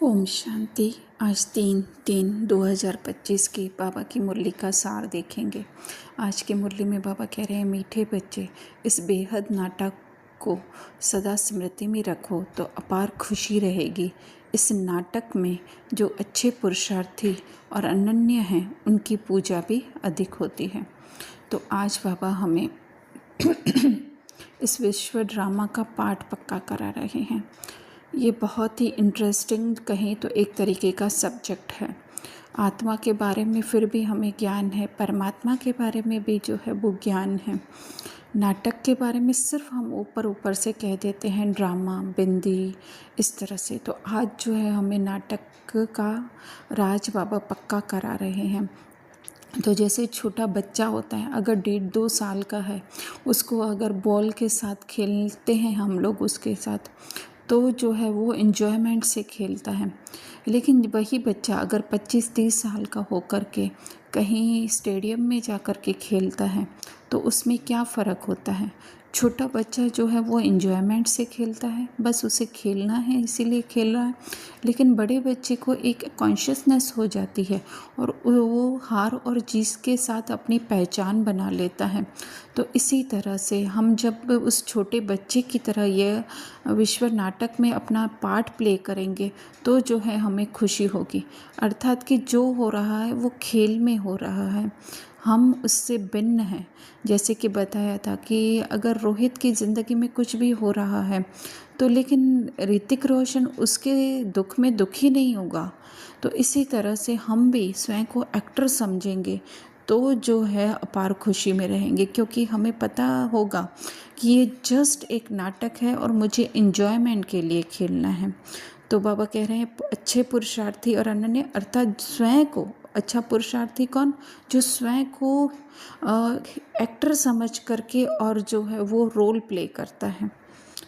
ओम शांति। आज 3/3/2025 की बाबा की मुरली का सार देखेंगे। आज की मुरली में बाबा कह रहे हैं, मीठे बच्चे, इस बेहद नाटक को सदा स्मृति में रखो तो अपार खुशी रहेगी। इस नाटक में जो अच्छे पुरुषार्थी और अनन्य हैं उनकी पूजा भी अधिक होती है। तो आज बाबा हमें इस विश्व ड्रामा का पाठ पक्का करा रहे हैं। ये बहुत ही इंटरेस्टिंग कहें तो एक तरीके का सब्जेक्ट है। आत्मा के बारे में फिर भी हमें ज्ञान है, परमात्मा के बारे में भी जो है वो ज्ञान है। नाटक के बारे में सिर्फ हम ऊपर ऊपर से कह देते हैं, ड्रामा, बिंदी, इस तरह से। तो आज जो है हमें नाटक का राज बाबा पक्का करा रहे हैं। तो जैसे छोटा बच्चा होता है, अगर 1.5-2 साल का है, उसको अगर बॉल के साथ खेलते हैं हम लोग उसके साथ, तो जो है वो इन्जॉयमेंट से खेलता है। लेकिन वही बच्चा अगर 25-30 साल का होकर के कहीं स्टेडियम में जा कर के खेलता है तो उसमें क्या फ़र्क होता है। छोटा बच्चा जो है वो इन्जॉयमेंट से खेलता है, बस उसे खेलना है इसीलिए खेल रहा है। लेकिन बड़े बच्चे को एक कॉन्शियसनेस हो जाती है और वो हार और जीत के साथ अपनी पहचान बना लेता है। तो इसी तरह से हम जब उस छोटे बच्चे की तरह यह विश्व नाटक में अपना पार्ट प्ले करेंगे तो जो है हमें खुशी होगी। अर्थात कि जो हो रहा है वो खेल में हो रहा है, हम उससे भिन्न हैं। जैसे कि बताया था कि अगर रोहित की ज़िंदगी में कुछ भी हो रहा है तो लेकिन ऋतिक रोशन उसके दुख में दुखी नहीं होगा। तो इसी तरह से हम भी स्वयं को एक्टर समझेंगे तो जो है अपार खुशी में रहेंगे, क्योंकि हमें पता होगा कि ये जस्ट एक नाटक है और मुझे एंजॉयमेंट के लिए खेलना है। तो बाबा कह रहे हैं, अच्छे पुरुषार्थी और अनन्य, अर्थात स्वयं को अच्छा पुरुषार्थी कौन, जो स्वयं को एक्टर समझ करके और जो है वो रोल प्ले करता है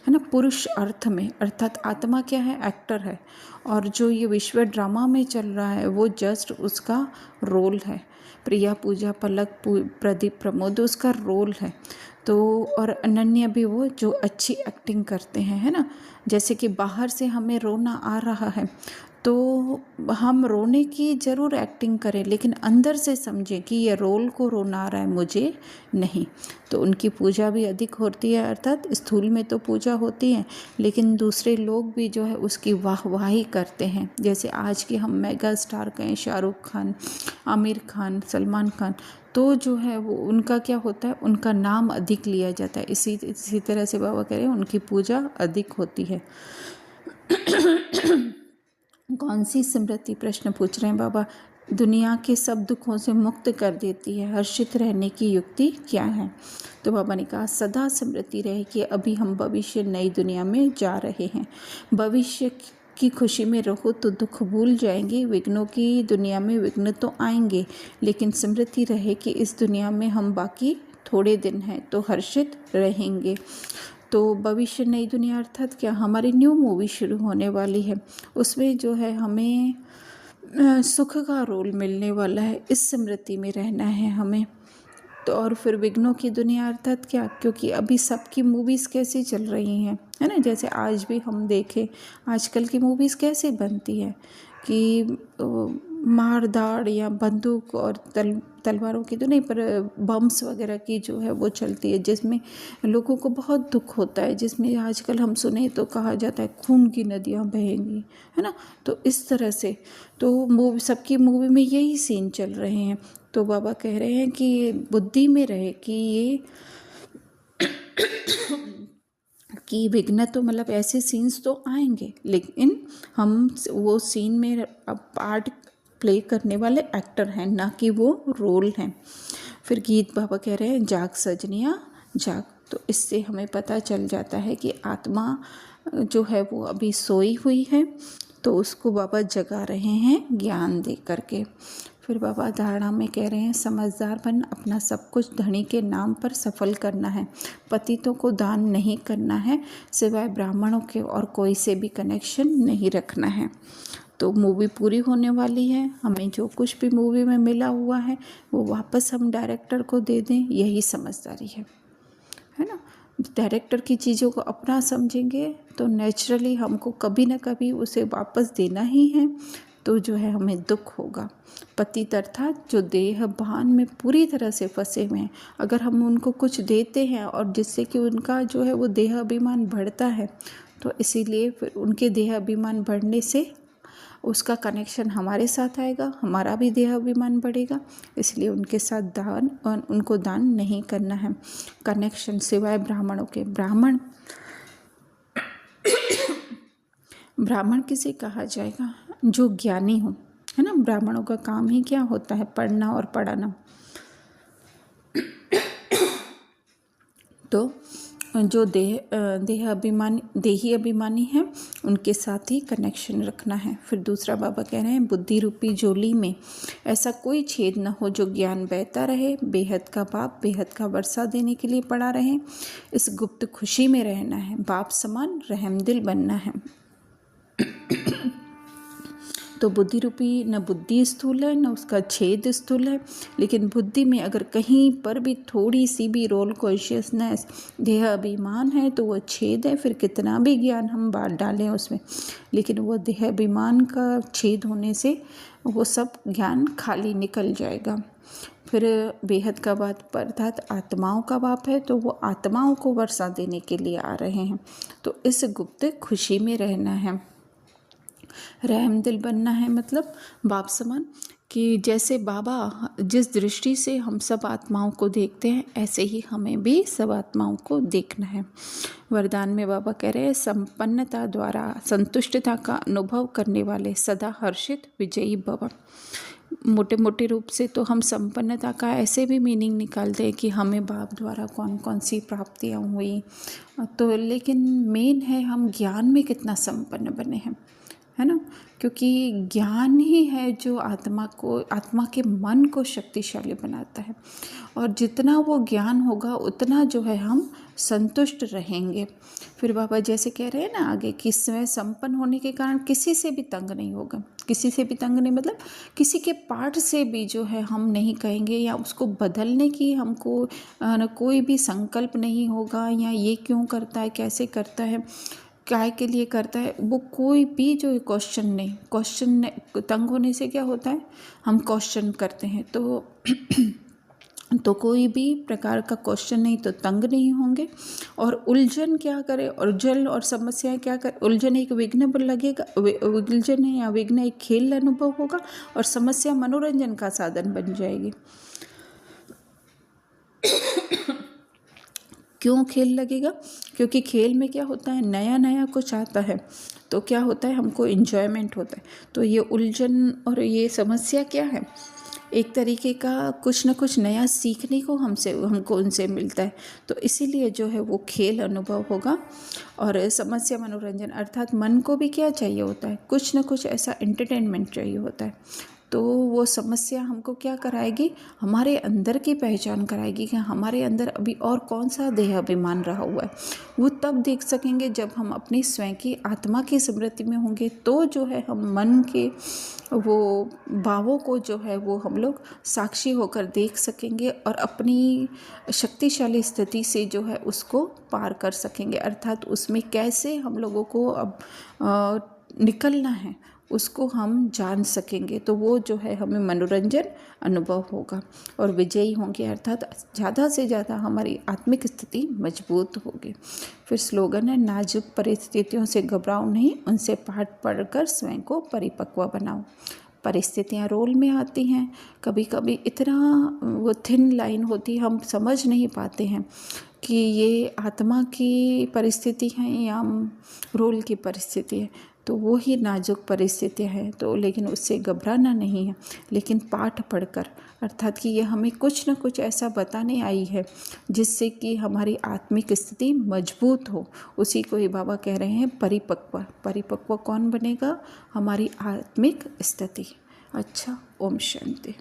ना। पुरुष अर्थ में, अर्थात आत्मा क्या है, एक्टर है, और जो ये विश्व ड्रामा में चल रहा है वो जस्ट उसका रोल है। प्रिया, पूजा, पलक, प्रदीप, प्रमोद उसका रोल है। तो और अनन्या भी वो जो अच्छी एक्टिंग करते हैं, है ना। जैसे कि बाहर से हमें रोना आ रहा है तो हम रोने की ज़रूर एक्टिंग करें, लेकिन अंदर से समझें कि ये रोल को रोना आ रहा है, मुझे नहीं। तो उनकी पूजा भी अधिक होती है, अर्थात स्थूल में तो पूजा होती है लेकिन दूसरे लोग भी जो है उसकी वाहवाही करते हैं। जैसे आज के हम मेगा स्टार कहें, शाहरुख खान, आमिर खान, सलमान खान, तो जो है वो उनका क्या होता है, उनका नाम अधिक लिया जाता है। इसी तरह से बाबा कह रहे हैं उनकी पूजा अधिक होती है। कौन सी स्मृति, प्रश्न पूछ रहे हैं बाबा, दुनिया के सब दुखों से मुक्त कर देती है, हर्षित रहने की युक्ति क्या है। तो बाबा ने कहा, सदा स्मृति रहे कि अभी हम भविष्य नई दुनिया में जा रहे हैं। भविष्य की खुशी में रहो तो दुख भूल जाएंगे। विघ्नों की दुनिया में विघ्न तो आएंगे, लेकिन स्मृति रहे कि इस दुनिया में हम बाकी थोड़े दिन हैं तो हर्षित रहेंगे। तो भविष्य नई दुनिया अर्थात क्या, हमारी न्यू मूवी शुरू होने वाली है, उसमें जो है हमें सुख का रोल मिलने वाला है। इस स्मृति में रहना है हमें। तो और फिर विघ्नों की दुनिया अर्थात क्या, क्योंकि अभी सबकी मूवीज़ कैसी चल रही हैं, है ना। जैसे आज भी हम देखें आजकल की मूवीज़ कैसे बनती है कि मार धाड़ या बंदूक और तलवारों की तो नहीं, पर बम्स वगैरह की जो है वो चलती है, जिसमें लोगों को बहुत दुख होता है, जिसमें आजकल हम सुने तो कहा जाता है खून की नदियाँ बहेंगी, है ना। तो इस तरह से तो सबकी मूवी में यही सीन चल रहे हैं। तो बाबा कह रहे हैं कि बुद्धि में रहे कि ये कि विघ्न तो मतलब ऐसे सीन्स तो आएंगे, लेकिन हम वो सीन में पार्ट प्ले करने वाले एक्टर हैं, ना कि वो रोल हैं। फिर गीत बाबा कह रहे हैं, जाग सजनिया जाग। तो इससे हमें पता चल जाता है कि आत्मा जो है वो अभी सोई हुई है, तो उसको बाबा जगा रहे हैं ज्ञान दे करके। फिर बाबा धारणा में कह रहे हैं, समझदार बन, अपना सब कुछ धनी के नाम पर सफल करना है, पतितों को दान नहीं करना है, सिवाय ब्राह्मणों के और कोई से भी कनेक्शन नहीं रखना है। तो मूवी पूरी होने वाली है, हमें जो कुछ भी मूवी में मिला हुआ है वो वापस हम डायरेक्टर को दे दें, यही समझदारी है ना। डायरेक्टर की चीज़ों को अपना समझेंगे तो नेचुरली हमको कभी ना कभी उसे वापस देना ही है, तो जो है हमें दुख होगा। पतित अर्थात जो देह भान में पूरी तरह से फंसे हुए हैं, अगर हम उनको कुछ देते हैं और जिससे कि उनका जो है वो देह अभिमान बढ़ता है, तो इसीलिए फिर उनके देह अभिमान बढ़ने से उसका कनेक्शन हमारे साथ आएगा, हमारा भी देह अभिमान बढ़ेगा। इसलिए उनके साथ दान और उनको दान नहीं करना है। कनेक्शन सिवाय ब्राह्मणों के, ब्राह्मण किसे कहा जाएगा? जो ज्ञानी हो, है ना। ब्राह्मणों का काम ही क्या होता है? पढ़ना और पढ़ाना। तो जो देही अभिमानी है, उनके साथ ही कनेक्शन रखना है। फिर दूसरा बाबा कह रहे हैं, बुद्धि रूपी झोली में ऐसा कोई छेद न हो जो ज्ञान बहता रहे। बेहद का बाप बेहद का वर्षा देने के लिए पड़ा रहे। इस गुप्त खुशी में रहना है, बाप समान रहमदिल बनना है। तो बुद्धि रूपी न बुद्धि स्थूल है न उसका छेद स्थूल है, लेकिन बुद्धि में अगर कहीं पर भी थोड़ी सी भी रोल कॉन्शियसनेस, देह अभिमान है तो वो छेद है। फिर कितना भी ज्ञान हम बात डालें उसमें, लेकिन वो देह अभिमान का छेद होने से वो सब ज्ञान खाली निकल जाएगा। फिर बेहद का बात अर्थात आत्माओं का बाप है, तो वो आत्माओं को वर्षा देने के लिए आ रहे हैं। तो इस गुप्त खुशी में रहना है, रहमदिल बनना है। मतलब बाप समान कि जैसे बाबा जिस दृष्टि से हम सब आत्माओं को देखते हैं, ऐसे ही हमें भी सब आत्माओं को देखना है। वरदान में बाबा कह रहे हैं, संपन्नता द्वारा संतुष्टता का अनुभव करने वाले सदा हर्षित विजयी भव। मोटे मोटे रूप से तो हम संपन्नता का ऐसे भी मीनिंग निकालते हैं कि हमें बाप द्वारा कौन कौन सी प्राप्तियाँ हुई, तो लेकिन मेन है हम ज्ञान में कितना संपन्न बने हैं, है ना। क्योंकि ज्ञान ही है जो आत्मा के मन को शक्तिशाली बनाता है, और जितना वो ज्ञान होगा उतना जो है हम संतुष्ट रहेंगे। फिर बाबा जैसे कह रहे हैं ना आगे कि स्वयं संपन्न होने के कारण किसी से भी तंग नहीं होगा। किसी से भी तंग नहीं मतलब किसी के पाठ से भी जो है हम नहीं कहेंगे, या उसको बदलने की हमको कोई भी संकल्प नहीं होगा, या ये क्यों करता है, कैसे करता है, काय के लिए करता है, वो कोई भी जो क्वेश्चन तंग होने से क्या होता है, हम क्वेश्चन करते हैं तो कोई भी प्रकार का क्वेश्चन नहीं, तो तंग नहीं होंगे। और उलझन क्या करे, उलझन और समस्याएं क्या करे, उलझन एक विघ्न लगेगा, उलझन है या विघ्न एक खेल अनुभव होगा, और समस्या मनोरंजन का साधन बन जाएगी। क्यों खेल लगेगा? क्योंकि खेल में क्या होता है, नया नया कुछ आता है, तो क्या होता है, हमको इन्जॉयमेंट होता है। तो ये उलझन और ये समस्या क्या है, एक तरीके का कुछ न कुछ नया सीखने को हमको उनसे मिलता है। तो इसीलिए जो है वो खेल अनुभव होगा। और समस्या मनोरंजन अर्थात मन को भी क्या चाहिए होता है, कुछ न कुछ ऐसा एंटरटेनमेंट चाहिए होता है। तो वो समस्या हमको क्या कराएगी, हमारे अंदर की पहचान कराएगी कि हमारे अंदर अभी और कौन सा देह अभिमान रहा हुआ है। वो तब देख सकेंगे जब हम अपनी स्वयं की आत्मा की स्मृति में होंगे, तो जो है हम मन के वो भावों को जो है वो हम लोग साक्षी होकर देख सकेंगे, और अपनी शक्तिशाली स्थिति से जो है उसको पार कर सकेंगे। अर्थात उसमें कैसे हम लोगों को अब निकलना है उसको हम जान सकेंगे। तो वो जो है हमें मनोरंजन अनुभव होगा और विजयी होंगे, अर्थात ज़्यादा से ज़्यादा हमारी आत्मिक स्थिति मजबूत होगी। फिर स्लोगन है, नाजुक परिस्थितियों से घबराओ नहीं, उनसे पाठ पढ़कर स्वयं को परिपक्व बनाओ। परिस्थितियाँ रोल में आती हैं, कभी कभी इतना वो थिन लाइन होती है, हम समझ नहीं पाते हैं कि ये आत्मा की परिस्थिति है या रोल की परिस्थिति है। तो वो ही नाजुक परिस्थितियाँ हैं, तो लेकिन उससे घबराना नहीं है, लेकिन पाठ पढ़कर, अर्थात कि ये हमें कुछ न कुछ ऐसा बताने आई है जिससे कि हमारी आत्मिक स्थिति मजबूत हो। उसी को ही बाबा कह रहे हैं परिपक्व। परिपक्व कौन बनेगा? हमारी आत्मिक स्थिति। अच्छा, ओम शांति।